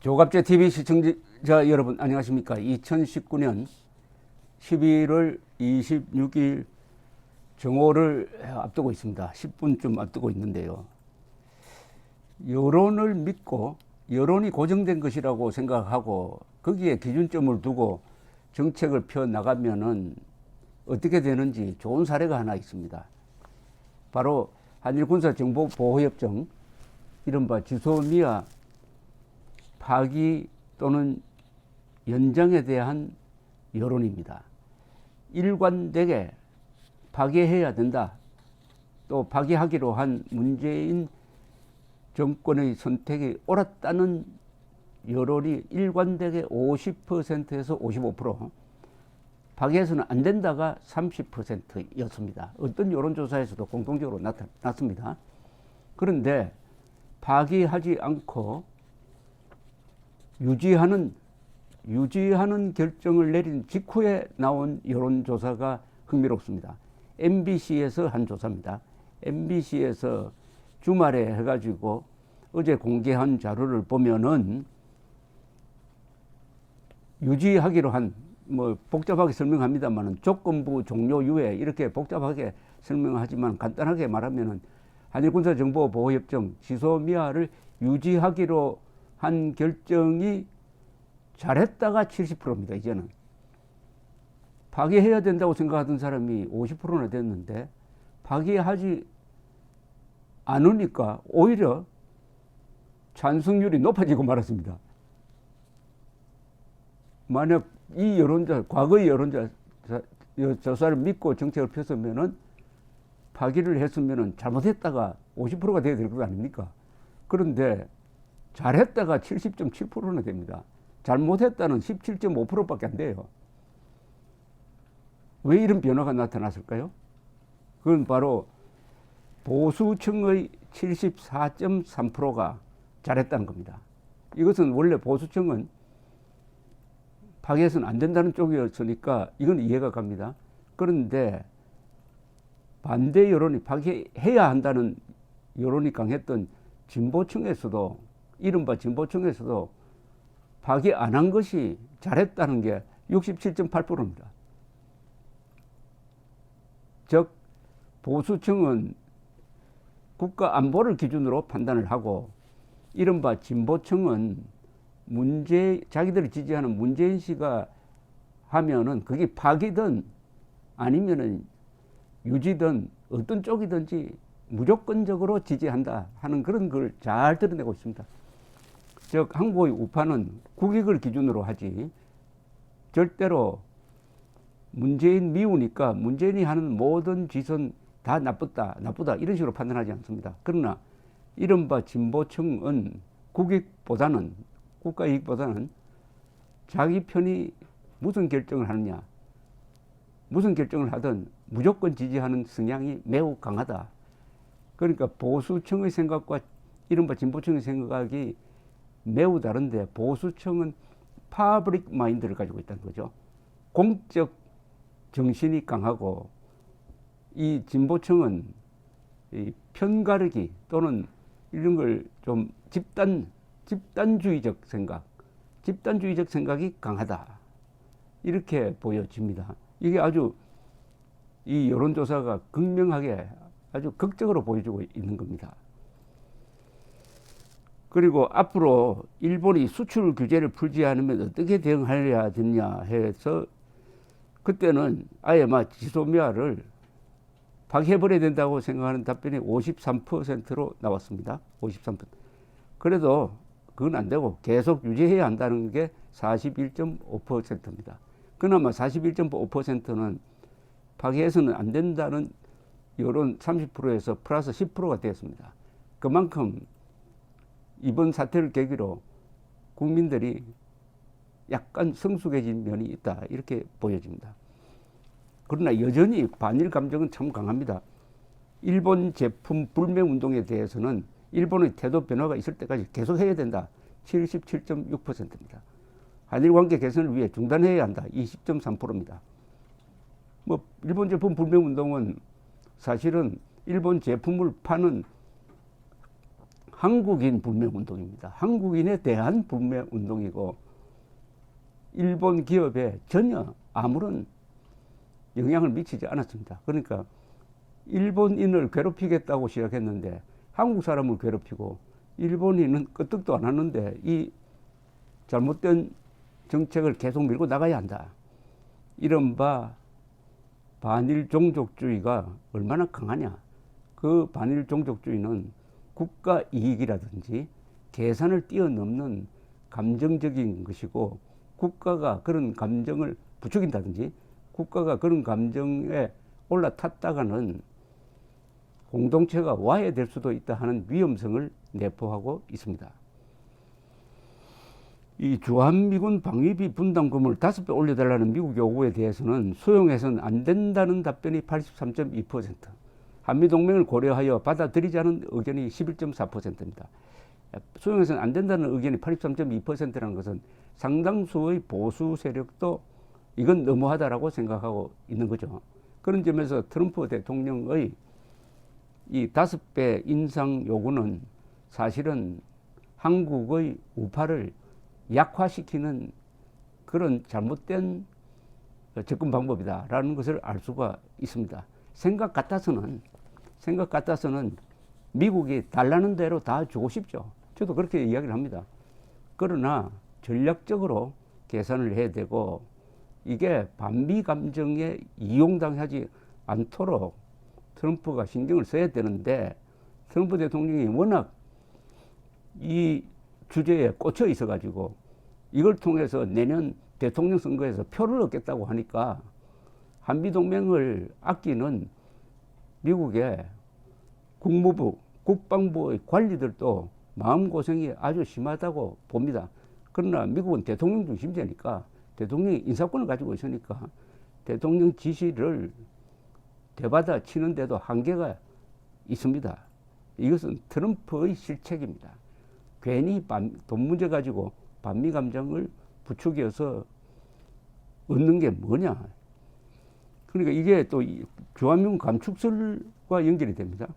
조갑제 TV 시청자 여러분 안녕하십니까? 2019년 11월 26일 정오를 앞두고 있습니다. 10분쯤 앞두고 있는데요. 여론을 믿고 여론이 고정된 것이라고 생각하고 거기에 기준점을 두고 정책을 펴 나가면은 어떻게 되는지 좋은 사례가 하나 있습니다. 바로 한일군사정보보호협정 이른바 지소미아 파기 또는 연장에 대한 여론입니다. 일관되게 파기해야 된다. 또 파기하기로 한 문재인 정권의 선택이 옳았다는 여론이 일관되게 50%에서 55%, 파기해서는 안 된다가 30%였습니다. 어떤 여론조사에서도 공통적으로 나타났습니다. 그런데 파기하지 않고 유지하는 결정을 내린 직후에 나온 여론조사가 흥미롭습니다. MBC에서 한 조사입니다. MBC에서 주말에 해가지고 어제 공개한 자료를 보면은 유지하기로 한, 복잡하게 설명합니다만은 조건부 종료 유예 이렇게 복잡하게 설명하지만 간단하게 말하면은 한일군사정보보호협정 지소미아를 유지하기로 한 결정이 잘했다가 70%입니다. 이제는 파기해야 된다고 생각하던 사람이 50%나 됐는데 파기하지 않으니까 오히려 찬성률이 높아지고 말았습니다. 만약 이 과거의 여론조사를 믿고 정책을 폈으면은 파기를 했으면은 잘못했다가 50%가 돼야 될 것 아닙니까? 그런데 잘했다가 70.7%나 됩니다. 잘못했다는 17.5%밖에 안 돼요. 왜 이런 변화가 나타났을까요? 그건 바로 보수층의 74.3%가 잘했다는 겁니다. 이것은 원래 보수층은 파기해서는 안 된다는 쪽이었으니까 이건 이해가 갑니다. 그런데 반대 여론이 파기해야 한다는 여론이 강했던 진보층에서도 이른바 진보층에서도 파기 안 한 것이 잘했다는 게 67.8%입니다. 즉 보수층은 국가 안보를 기준으로 판단을 하고 이른바 진보층은 자기들이 지지하는 문재인 씨가 하면은 그게 파기든 아니면은 유지든 어떤 쪽이든지 무조건적으로 지지한다 하는 그런 걸 잘 드러내고 있습니다. 즉 한국의 우파는 국익을 기준으로 하지 절대로 문재인 미우니까 문재인이 하는 모든 짓은 다 나쁘다 이런 식으로 판단하지 않습니다. 그러나 이른바 진보층은 국가 이익보다는 자기 편이 무슨 결정을 하느냐, 무슨 결정을 하든 무조건 지지하는 성향이 매우 강하다. 그러니까 보수층의 생각과 이른바 진보층의 생각이 매우 다른데 보수층은 파브릭 마인드를 가지고 있다는 거죠. 공적 정신이 강하고 이 진보층은 이 편가르기 또는 이런 걸 좀 집단주의적 생각이 강하다. 이렇게 보여집니다. 이게 아주 이 여론조사가 극명하게 아주 극적으로 보여주고 있는 겁니다. 그리고 앞으로 일본이 수출 규제를 풀지 않으면 어떻게 대응하려야 되냐 해서 그때는 아예 지소미아를 파기해버려야 된다고 생각하는 답변이 53%로 나왔습니다. 53%. 그래도 그건 안 되고 계속 유지해야 한다는 게 41.5%입니다. 그나마 41.5%는 파기해서는 안 된다는 여론 30%에서 플러스 10%가 되었습니다. 그만큼 이번 사태를 계기로 국민들이 약간 성숙해진 면이 있다 이렇게 보여집니다. 그러나 여전히 반일 감정은 참 강합니다. 일본 제품 불매 운동에 대해서는 일본의 태도 변화가 있을 때까지 계속 해야 된다. 77.6%입니다. 한일 관계 개선을 위해 중단해야 한다. 20.3%입니다. 일본 제품 불매 운동은 사실은 일본 제품을 파는 한국인 불매운동입니다. 한국인에 대한 불매운동이고 일본 기업에 전혀 아무런 영향을 미치지 않았습니다. 그러니까 일본인을 괴롭히겠다고 시작했는데 한국 사람을 괴롭히고 일본인은 끄떡도 안 하는데 이 잘못된 정책을 계속 밀고 나가야 한다. 이른바 반일 종족주의가 얼마나 강하냐. 그 반일 종족주의는 국가 이익이라든지 계산을 뛰어넘는 감정적인 것이고 국가가 그런 감정을 부추긴다든지 국가가 그런 감정에 올라탔다가는 공동체가 와해될 수도 있다 하는 위험성을 내포하고 있습니다. 이 주한미군 방위비 분담금을 5배 올려달라는 미국 요구에 대해서는 수용해서는 안 된다는 답변이 83.2%, 한미동맹을 고려하여 받아들이자는 의견이 11.4%입니다. 수용해서는 안 된다는 의견이 83.2%라는 것은 상당수의 보수 세력도 이건 너무하다라고 생각하고 있는 거죠. 그런 점에서 트럼프 대통령의 이 5배 인상 요구는 사실은 한국의 우파를 약화시키는 그런 잘못된 접근 방법이다라는 것을 알 수가 있습니다. 생각 같아서는 미국이 달라는 대로 다 주고 싶죠. 저도 그렇게 이야기를 합니다. 그러나 전략적으로 계산을 해야 되고 이게 반미 감정에 이용당하지 않도록 트럼프가 신경을 써야 되는데 트럼프 대통령이 워낙 이 주제에 꽂혀 있어가지고 이걸 통해서 내년 대통령 선거에서 표를 얻겠다고 하니까 한미동맹을 아끼는 미국의 국무부, 국방부의 관리들도 마음고생이 아주 심하다고 봅니다. 그러나 미국은 대통령 중심제니까 대통령이 인사권을 가지고 있으니까 대통령 지시를 되받아 치는데도 한계가 있습니다. 이것은 트럼프의 실책입니다. 괜히 돈 문제 가지고 반미 감정을 부추겨서 얻는 게 뭐냐. 그러니까 이게 또 주한미군 감축설과 연결이 됩니다.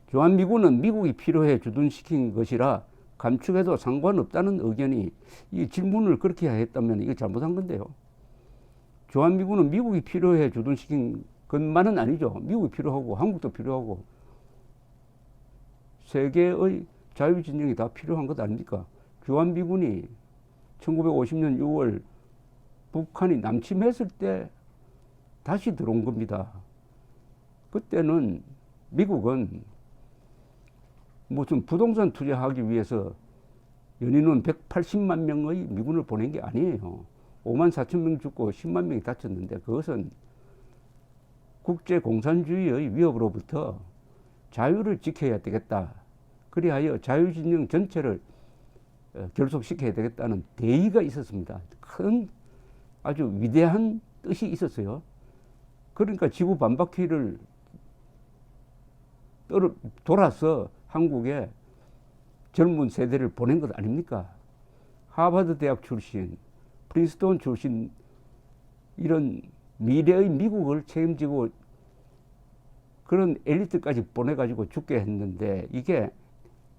주한미군은 미국이 필요해 주둔시킨 것이라 감축해도 상관없다는 의견이, 이 질문을 그렇게 했다면 이거 잘못한 건데요. 주한미군은 미국이 필요해 주둔시킨 것만은 아니죠. 미국이 필요하고 한국도 필요하고 세계의 자유진영이 다 필요한 것 아닙니까? 주한미군이 1950년 6월 북한이 남침했을 때 다시 들어온 겁니다. 그때는 미국은 무슨 부동산 투자하기 위해서 연인원 180만 명의 미군을 보낸 게 아니에요. 5만 4천 명 죽고 10만 명이 다쳤는데 그것은 국제공산주의의 위협으로부터 자유를 지켜야 되겠다. 그리하여 자유진영 전체를 결속시켜야 되겠다는 대의가 있었습니다. 큰 아주 위대한 뜻이 있었어요. 그러니까 지구 반바퀴를 돌아서 한국에 젊은 세대를 보낸 것 아닙니까? 하버드 대학 출신, 프린스턴 출신 이런 미래의 미국을 책임지고 그런 엘리트까지 보내가지고 죽게 했는데 이게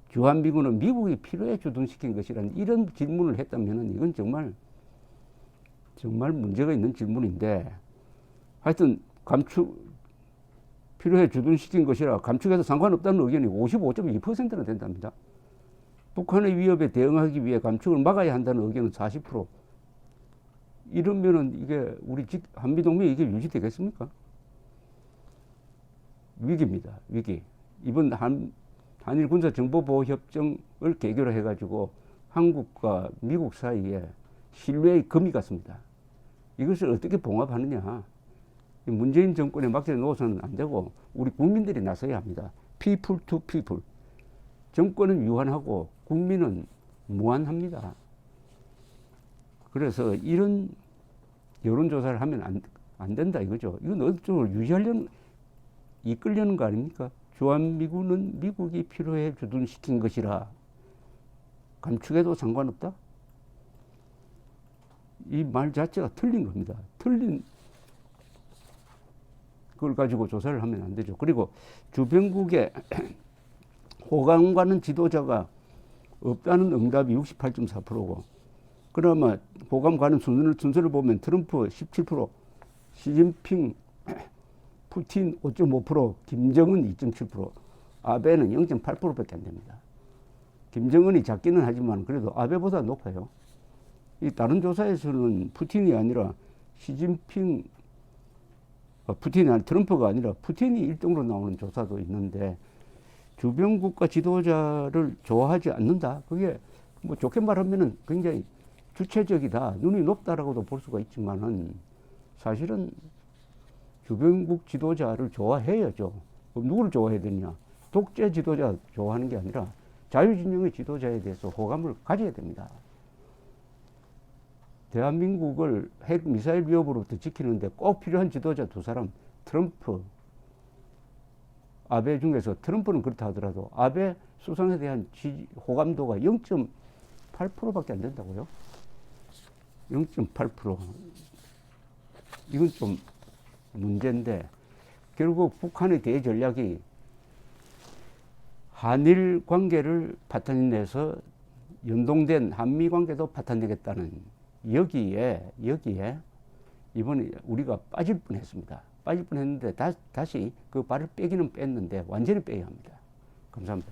주한미군은 미국이 필요해 주둔시킨 것이라는 이런 질문을 했다면 이건 정말 문제가 있는 질문인데 하여튼 필요해 주둔시킨 것이라 감축해도 상관없다는 의견이 55.2%나 된답니다. 북한의 위협에 대응하기 위해 감축을 막아야 한다는 의견은 40%. 이러면은 이게 우리 한미동맹이 이게 유지되겠습니까? 위기입니다. 위기. 이번 한일 군사정보보호협정을 계기로 해가지고 한국과 미국 사이에 신뢰의 금이 갔습니다. 이것을 어떻게 봉합하느냐. 문재인 정권에 맡겨 놓아서는 안 되고 우리 국민들이 나서야 합니다. people to people. 정권은 유한하고 국민은 무한합니다. 그래서 이런 여론조사를 하면 안 된다 이거죠. 이건 어느 쪽으로 유지하려는, 이끌려는 거 아닙니까? 주한미군은 미국이 필요해 주둔시킨 것이라 감축해도 상관없다? 이 말 자체가 틀린 겁니다. 틀린 그걸 가지고 조사를 하면 안 되죠. 그리고 주변국의 호감 가는 지도자가 없다는 응답이 68.4%고, 그러면 호감 가는 순서를 보면 트럼프 17%, 시진핑, 푸틴 5.5%, 김정은 2.7%, 아베는 0.8%밖에 안 됩니다. 김정은이 작기는 하지만 그래도 아베보다 높아요. 이 다른 조사에서는 푸틴이 아니라 시진핑, 푸틴이 아니라 트럼프가 아니라 푸틴이 1등으로 나오는 조사도 있는데, 주변 국가 지도자를 좋아하지 않는다. 그게 뭐 좋게 말하면은 굉장히 주체적이다, 눈이 높다라고도 볼 수가 있지만은 사실은 주변국 지도자를 좋아해야죠. 그럼 누구를 좋아해야 되냐? 독재 지도자 좋아하는 게 아니라 자유진영의 지도자에 대해서 호감을 가져야 됩니다. 대한민국을 핵 미사일 위협으로부터 지키는데 꼭 필요한 지도자 두 사람, 트럼프, 아베 중에서 트럼프는 그렇다 하더라도 아베 수상에 대한 호감도가 0.8%밖에 안 된다고요? 0.8%. 이건 좀 문제인데, 결국 북한의 대전략이 한일 관계를 파탄 내서 연동된 한미 관계도 파탄 내겠다는 여기에 이번에 우리가 빠질 뻔했습니다. 빠질 뻔했는데 다시 그 발을 빼기는 뺐는데 완전히 빼야 합니다. 감사합니다.